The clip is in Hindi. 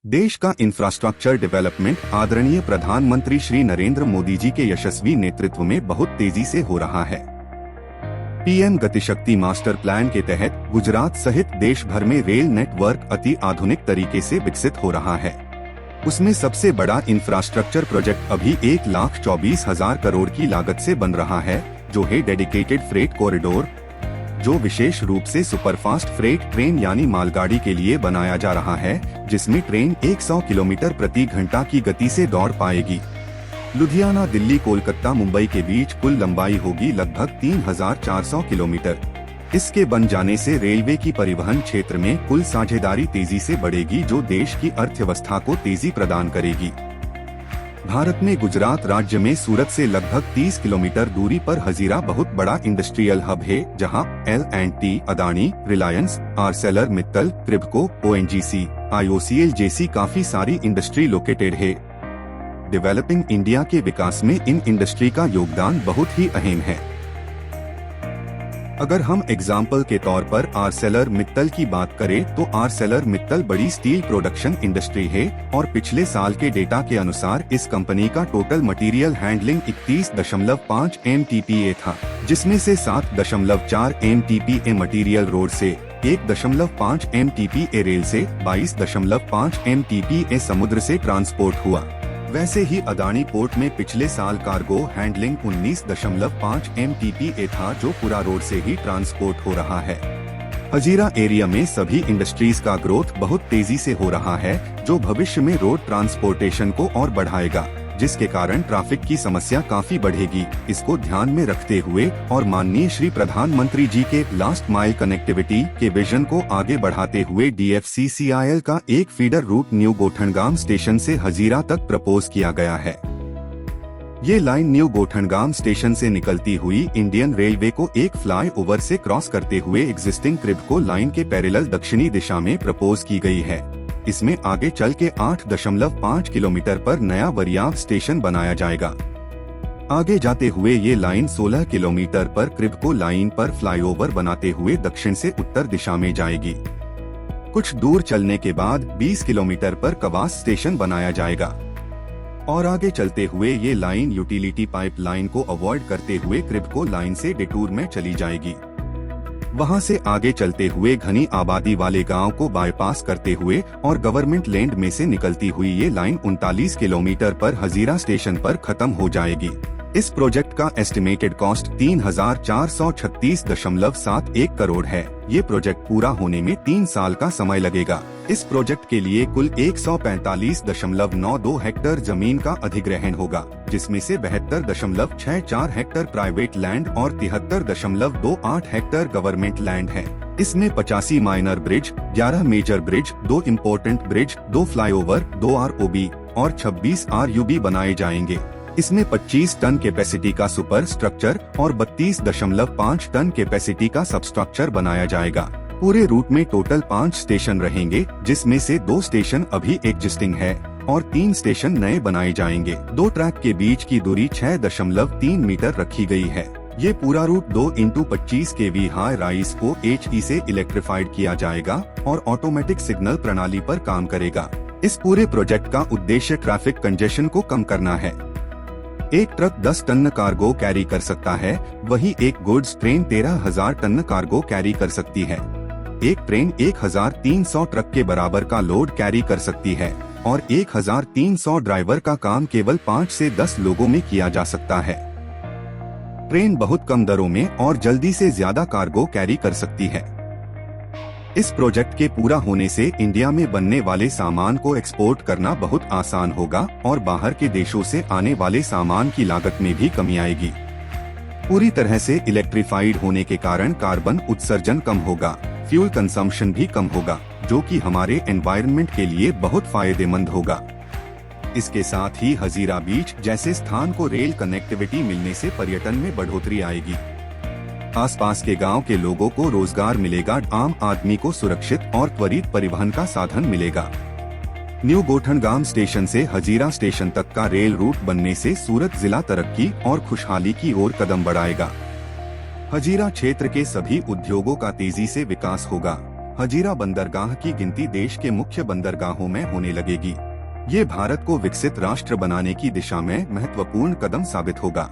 देश का इंफ्रास्ट्रक्चर डेवलपमेंट आदरणीय प्रधानमंत्री श्री नरेंद्र मोदी जी के यशस्वी नेतृत्व में बहुत तेजी से हो रहा है। पीएम गतिशक्ति मास्टर प्लान के तहत गुजरात सहित देश भर में रेल नेटवर्क अति आधुनिक तरीके से विकसित हो रहा है। उसमें सबसे बड़ा इंफ्रास्ट्रक्चर प्रोजेक्ट अभी 1,24,000 करोड़ की लागत से बन रहा है, जो है डेडिकेटेड फ्रेट कॉरिडोर, जो विशेष रूप से सुपरफास्ट फ्रेट ट्रेन यानी मालगाड़ी के लिए बनाया जा रहा है, जिसमें ट्रेन 100 किलोमीटर प्रति घंटा की गति से दौड़ पाएगी। लुधियाना, दिल्ली, कोलकाता, मुंबई के बीच कुल लंबाई होगी लगभग 3,400 किलोमीटर। इसके बन जाने से रेलवे की परिवहन क्षेत्र में कुल साझेदारी तेजी से बढ़ेगी, जो देश की अर्थव्यवस्था को तेजी प्रदान करेगी। भारत में गुजरात राज्य में सूरत से लगभग 30 किलोमीटर दूरी पर हजीरा बहुत बड़ा इंडस्ट्रियल हब है, जहां L&T, Adani, Reliance, Arcelor Mittal, KRIBHCO, ONGC, IOCL जैसी काफी सारी इंडस्ट्री लोकेटेड है। डेवलपिंग इंडिया के विकास में इन इंडस्ट्री का योगदान बहुत ही अहम है। अगर हम एग्जाम्पल के तौर पर आर्सेलर मित्तल की बात करें तो आर्सेलर मित्तल बड़ी स्टील प्रोडक्शन इंडस्ट्री है और पिछले साल के डेटा के अनुसार इस कंपनी का टोटल मटेरियल हैंडलिंग 31.5 MTPA था, जिसमें से 7.4 MTPA मटेरियल रोड से, 1.5 MTPA रेल से, 22.5 MTPA समुद्र से ट्रांसपोर्ट हुआ। वैसे ही अदानी पोर्ट में पिछले साल कार्गो हैंडलिंग 19.5 MTPA था, जो पूरा रोड से ही ट्रांसपोर्ट हो रहा है। हजीरा एरिया में सभी इंडस्ट्रीज का ग्रोथ बहुत तेजी से हो रहा है, जो भविष्य में रोड ट्रांसपोर्टेशन को और बढ़ाएगा, जिसके कारण ट्रैफिक की समस्या काफी बढ़ेगी। इसको ध्यान में रखते हुए और माननीय श्री प्रधानमंत्री जी के लास्ट माइल कनेक्टिविटी के विजन को आगे बढ़ाते हुए DFCCIL का एक फीडर रूट न्यू गोठनगाम स्टेशन से हजीरा तक प्रपोज किया गया है। ये लाइन न्यू गोठनगाम स्टेशन से निकलती हुई इंडियन रेलवे को एक फ्लाई ओवर से क्रॉस करते हुए एग्जिस्टिंग क्रिब्को लाइन के पैरेलल दक्षिणी दिशा में प्रपोज की गई है। इसमें आगे चल के 8.5 किलोमीटर पर नया वरियाव स्टेशन बनाया जाएगा। आगे जाते हुए ये लाइन 16 किलोमीटर पर क्रिब्को लाइन पर फ्लाईओवर बनाते हुए दक्षिण से उत्तर दिशा में जाएगी। कुछ दूर चलने के बाद 20 किलोमीटर पर कवास स्टेशन बनाया जाएगा और आगे चलते हुए ये लाइन यूटिलिटी पाइप लाइन को अवॉइड करते हुए क्रिब्को लाइन से डिटूर में चली जाएगी। वहां से आगे चलते हुए घनी आबादी वाले गांव को बाईपास करते हुए और गवर्नमेंट लैंड में से निकलती हुई ये लाइन 39 किलोमीटर पर हजीरा स्टेशन पर खत्म हो जाएगी। इस प्रोजेक्ट का एस्टिमेटेड कॉस्ट 3,436.71 करोड़ है। ये प्रोजेक्ट पूरा होने में 3 साल का समय लगेगा। इस प्रोजेक्ट के लिए कुल 145.92 हेक्टेयर जमीन का अधिग्रहण होगा, जिसमें से 72.64 हेक्टेयर प्राइवेट लैंड और 73.28 हेक्टेयर गवर्नमेंट लैंड है। इसमें 85 minor bridge, 11 major bridge, 2 important bridge, 2 flyover, 2 ROB और 26 RUB बनाए जाएंगे। इसमें 25 टन कैपेसिटी का सुपर स्ट्रक्चर और 32.5 टन कैपेसिटी का सबस्ट्रक्चर बनाया जाएगा। पूरे रूट में टोटल 5 स्टेशन रहेंगे, जिसमें से 2 स्टेशन अभी एग्जिस्टिंग है और 3 स्टेशन नए बनाए जाएंगे। 2 ट्रैक के बीच की दूरी 6.3 मीटर रखी गई है। ये पूरा route 2x25 kV high rise को HE से इलेक्ट्रिफाइड किया जाएगा और ऑटोमेटिक सिग्नल प्रणाली पर काम करेगा। इस पूरे प्रोजेक्ट का उद्देश्य ट्रैफिक कंजेशन को कम करना है। एक ट्रक 10 टन कार्गो कैरी कर सकता है, वहीं एक goods train 13,000 tonne cargo carry कर सकती है। एक ट्रेन 1,300 ट्रक के बराबर का लोड कैरी कर सकती है और 1,300 ड्राइवर का काम केवल 5 से 10 लोगों में किया जा सकता है। ट्रेन बहुत कम दरों में और जल्दी से ज्यादा कार्गो कैरी कर सकती है। इस प्रोजेक्ट के पूरा होने से इंडिया में बनने वाले सामान को एक्सपोर्ट करना बहुत आसान होगा और बाहर के देशों से आने वाले सामान की लागत में भी कमी आएगी। पूरी तरह से इलेक्ट्रिफाइड होने के कारण कार्बन उत्सर्जन कम होगा, फ्यूल कंजम्पशन भी कम होगा, जो कि हमारे एनवायरनमेंट के लिए बहुत फायदेमंद होगा। इसके साथ ही हजीरा बीच जैसे स्थान को रेल कनेक्टिविटी मिलने से पर्यटन में बढ़ोतरी आएगी। आसपास के गांव के लोगों को रोजगार मिलेगा, आम आदमी को सुरक्षित और त्वरित परिवहन का साधन मिलेगा। न्यू गोठनगाम स्टेशन से हजीरा स्टेशन तक का रेल रूट बनने से सूरत जिला तरक्की और खुशहाली की ओर कदम बढ़ाएगा। हजीरा क्षेत्र के सभी उद्योगों का तेजी से विकास होगा। हजीरा बंदरगाह की गिनती देश के मुख्य बंदरगाहों में होने लगेगी। ये भारत को विकसित राष्ट्र बनाने की दिशा में महत्वपूर्ण कदम साबित होगा।